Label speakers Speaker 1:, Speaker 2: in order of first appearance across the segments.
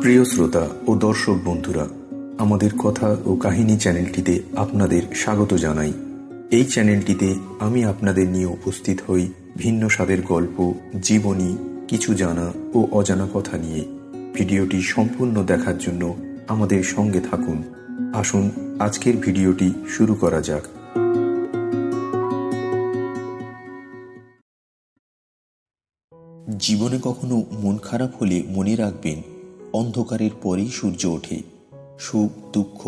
Speaker 1: প্রিয় শ্রোতা ও দর্শক বন্ধুরা, আমাদের কথা ও কাহিনী চ্যানেলটিতে আপনাদের স্বাগত জানাই। এই চ্যানেলটিতে আমি আপনাদের নিয়ে উপস্থিত হই ভিন্ন স্বাদের গল্প, জীবনী, কিছু জানা ও অজানা কথা নিয়ে। ভিডিওটি সম্পূর্ণ দেখার জন্য আমাদের সঙ্গে থাকুন। আসুন আজকের ভিডিওটি শুরু করা যাক। জীবনে কখনো মন খারাপ হলে মনে রাখবেন, অন্ধকারের পরেই সূর্য ওঠে। সুখ দুঃখ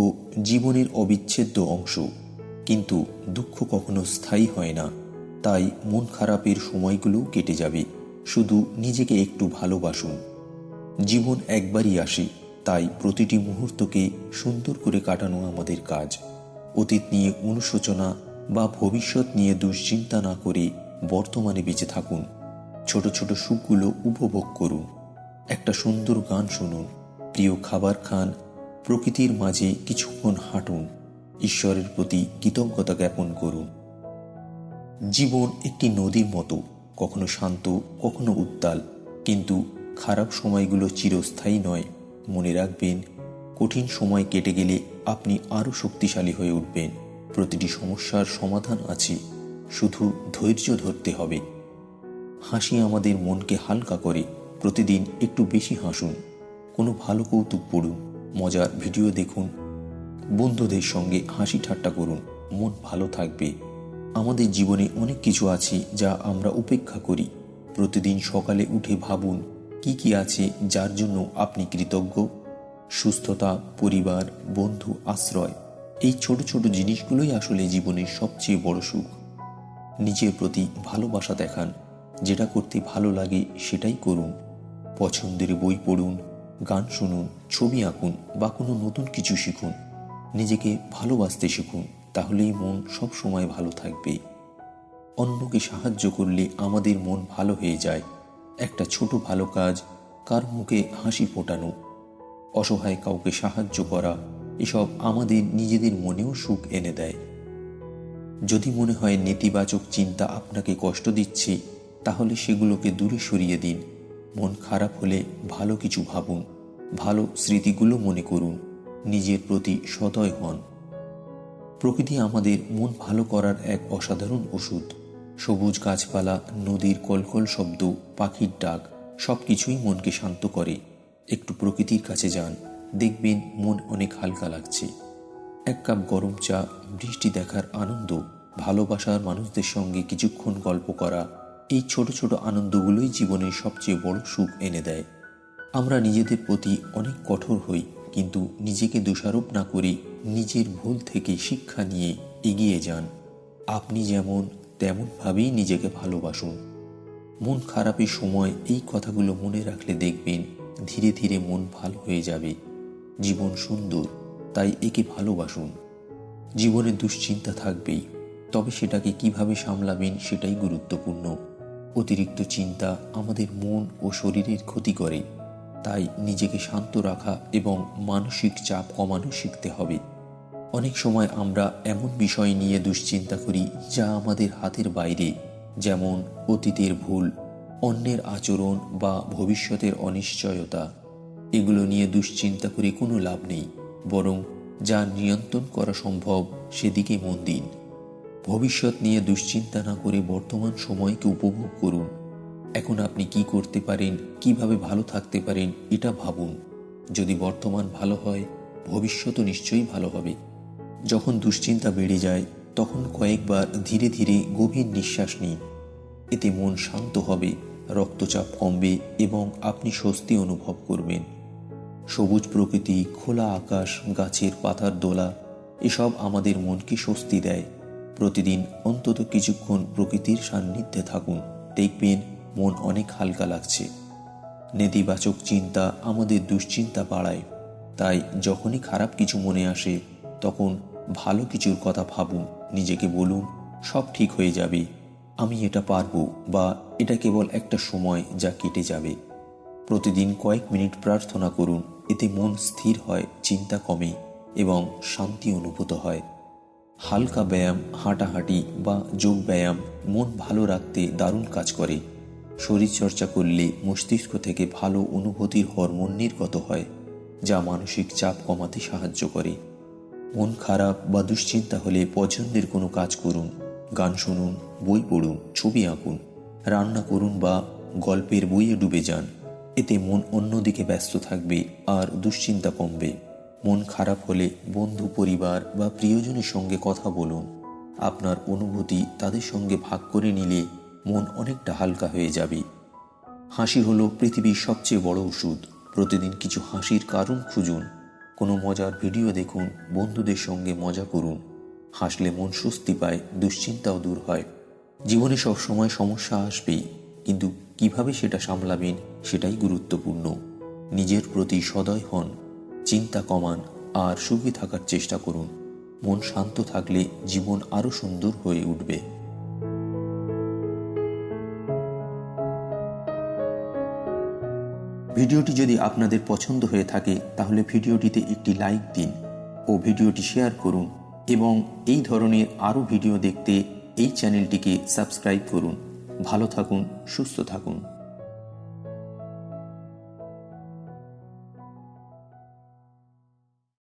Speaker 1: জীবনের অবিচ্ছেদ্য অংশ, কিন্তু দুঃখ কখনো স্থায়ী হয় না। তাই মন খারাপের সময়গুলো কেটে যাবে, শুধু নিজেকে একটু ভালোবাসুন। জীবন একবারই আসে, তাই প্রতিটি মুহূর্তকে সুন্দর করে কাটানো আমাদের কাজ। অতীত নিয়ে অনুশোচনা বা ভবিষ্যৎ নিয়ে দুশ্চিন্তা না করে বর্তমানে বেঁচে থাকুন। ছোট ছোট সুখগুলো উপভোগ করুন। একটা সুন্দর গান শুনুন, প্রিয় খাবার খান, প্রকৃতির মাঝে কিছুক্ষণ হাঁটুন, ঈশ্বরের প্রতি কৃতজ্ঞতা জ্ঞাপন করুন। জীবন একটি নদীর মতো, কখনো শান্ত কখনো উত্তাল, কিন্তু খারাপ সময়গুলো চিরস্থায়ী নয়। মনে রাখবেন, কঠিন সময় কেটে গেলে আপনি আরও শক্তিশালী হয়ে উঠবেন। প্রতিটি সমস্যার সমাধান আছে, শুধু ধৈর্য ধরতে হবে। হাসি আমাদের মনকে হালকা করে। প্রতিদিন একটু বেশি হাসুন, কোনো ভালো কৌতুক পড়ুন, মজার ভিডিও দেখুন, বন্ধুদের সঙ্গে হাসি ঠাট্টা করুন, মন ভালো থাকবে। আমাদের জীবনে অনেক কিছু আছে যা আমরা উপেক্ষা করি। প্রতিদিন সকালে উঠে ভাবুন, কি কি আছে যার জন্য আপনি কৃতজ্ঞ। সুস্থতা, পরিবার, বন্ধু, আশ্রয়, এই ছোট ছোট জিনিসগুলোই আসলে জীবনের সবচেয়ে বড় সুখ। নিজের প্রতি ভালোবাসা দেখান, যেটা করতে ভালো লাগে সেটাই করুন। পছন্দের বই পড়ুন, গান শুনুন, ছবি আঁকুন বা কোনো নতুন কিছু শিখুন। নিজেকে ভালোবাসতে শিখুন, তাহলেই মন সব সময় ভালো থাকবে। অন্যকে সাহায্য করলে আমাদের মন ভালো হয়ে যায়। একটা ছোট ভালো কাজ, কার মুখে হাসি ফোটানো, অসহায় কাউকে সাহায্য করা, এসব আমাদের নিজেদের মনেও সুখ এনে দেয়। যদি মনে হয় নেতিবাচক চিন্তা আপনাকে কষ্ট দিচ্ছে, তাহলে সেগুলোকে দূরে সরিয়ে দিন। মন খারাপ হলে ভালো কিছু ভাবুন, ভালো স্মৃতিগুলো মনে করুন, নিজের প্রতি সদয় হন। প্রকৃতি আমাদের মন ভালো করার এক অসাধারণ ওষুধ। সবুজ গাছপালা, নদীর কলকল শব্দ, পাখির ডাক, সব কিছুই মনকে শান্ত করে। একটু প্রকৃতির কাছে যান, দেখবেন মন অনেক হালকা লাগছে। এক কাপ গরম চা, বৃষ্টি দেখার আনন্দ, ভালোবাসার মানুষদের সঙ্গে কিছুক্ষণ গল্প করা, এই ছোট ছোট আনন্দগুলোই জীবনের সবচেয়ে বড় সুখ এনে দেয়। আমরা নিজেদের প্রতি অনেক কঠোর হই, কিন্তু নিজেকে দোষারোপ না করে নিজের ভুল থেকে শিক্ষা নিয়ে এগিয়ে যান। আপনি যেমন তেমনভাবেই নিজেকে ভালোবাসুন। মন খারাপের সময় এই কথাগুলো মনে রাখলে দেখবেন ধীরে ধীরে মন ভালো হয়ে যাবে। জীবন সুন্দর, তাই একে ভালোবাসুন। জীবনে দুশ্চিন্তা থাকবেই, তবে সেটাকে কিভাবে সামলাবেন সেটাই গুরুত্বপূর্ণ। অতিরিক্ত চিন্তা আমাদের মন ও শরীরের ক্ষতি করে, তাই নিজেকে শান্ত রাখা এবং মানসিক চাপ কমানো শিখতে হবে। অনেক সময় আমরা এমন বিষয় নিয়ে দুশ্চিন্তা করি যা আমাদের হাতের বাইরে, যেমন অতীতের ভুল, অন্যের আচরণ বা ভবিষ্যতের অনিশ্চয়তা। এগুলো নিয়ে দুশ্চিন্তা করে কোনো লাভ নেই, বরং যা নিয়ন্ত্রণ করা সম্ভব সেদিকে মন দিন। ভবিষ্যৎ নিয়ে দুশ্চিন্তা না করে বর্তমান সময়কে উপভোগ করুন। এখন আপনি কি করতে পারেন, কিভাবে ভালো থাকতে পারেন, এটা ভাবুন। যদি বর্তমান ভালো হয়, ভবিষ্যৎও নিশ্চয়ই ভালো হবে। যখন দুশ্চিন্তা বেড়ে যায়, তখন কয়েকবার ধীরে ধীরে গভীর নিঃশ্বাস নিন। এতে মন শান্ত হবে, রক্তচাপ কমবে এবং আপনি স্বস্তি অনুভব করবেন। সবুজ প্রকৃতি, খোলা আকাশ, গাছের পাতার দোলা, এসব আমাদের মনকে স্বস্তি দেয়। প্রতিদিন অন্তত কিছুক্ষণ প্রকৃতির সান্নিধ্যে থাকুন, দেখবেন মন অনেক হালকা লাগছে। নেতিবাচক চিন্তা আমাদের দুশ্চিন্তা বাড়ায়, তাই যখনই খারাপ কিছু মনে আসে তখন ভালো কিছুর কথা ভাবুন। নিজেকে বলুন, সব ঠিক হয়ে যাবে, আমি এটা পারবো, বা এটা কেবল একটা সময় যা কেটে যাবে। প্রতিদিন কয়েক মিনিট প্রার্থনা করুন, এতে মন স্থির হয়, চিন্তা কমে এবং শান্তি অনুভূত হয়। হালকা ব্যায়াম, হাঁটাহাঁটি বা যোগ ব্যায়াম মন ভালো রাখতে দারুণ কাজ করে। শরীরচর্চা করলে মস্তিষ্ক থেকে ভালো অনুভূতির হরমোন নির্গত হয়, যা মানসিক চাপ কমাতে সাহায্য করে। মন খারাপ বা দুশ্চিন্তা হলে পছন্দের কোনো কাজ করুন, গান শুনুন, বই পড়ুন, ছবি আঁকুন, রান্না করুন বা গল্পের বইয়ে ডুবে যান। এতে মন অন্যদিকে ব্যস্ত থাকবে আর দুশ্চিন্তা কমবে। মন খারাপ হলে বন্ধু, পরিবার বা প্রিয়জনের সঙ্গে কথা বলুন। আপনার অনুভূতি তাদের সঙ্গে ভাগ করে নিলে মন অনেকটা হালকা হয়ে যাবে। হাসি হলো পৃথিবীর সবচেয়ে বড় ওষুধ। প্রতিদিন কিছু হাসির কারণ খুঁজুন, কোনো মজার ভিডিও দেখুন, বন্ধুদের সঙ্গে মজা করুন। হাসলে মন স্বস্তি পায়, দুশ্চিন্তাও দূর হয়। জীবনে সবসময় সমস্যা আসবেই, কিন্তু কিভাবে সেটা সামলাবেন সেটাই গুরুত্বপূর্ণ। নিজের প্রতি সদয় হন, চিন্তা কমান আর সুখী থাকার চেষ্টা করুন। মন শান্ত থাকলে জীবন আরও সুন্দর হয়ে উঠবে। ভিডিওটি যদি আপনাদের পছন্দ হয়ে থাকে তাহলে ভিডিওটিতে একটি লাইক দিন ও ভিডিওটি শেয়ার করুন এবং এই ধরনের আরও ভিডিও দেখতে এই চ্যানেলটিকে সাবস্ক্রাইব করুন। ভালো থাকুন, সুস্থ থাকুন।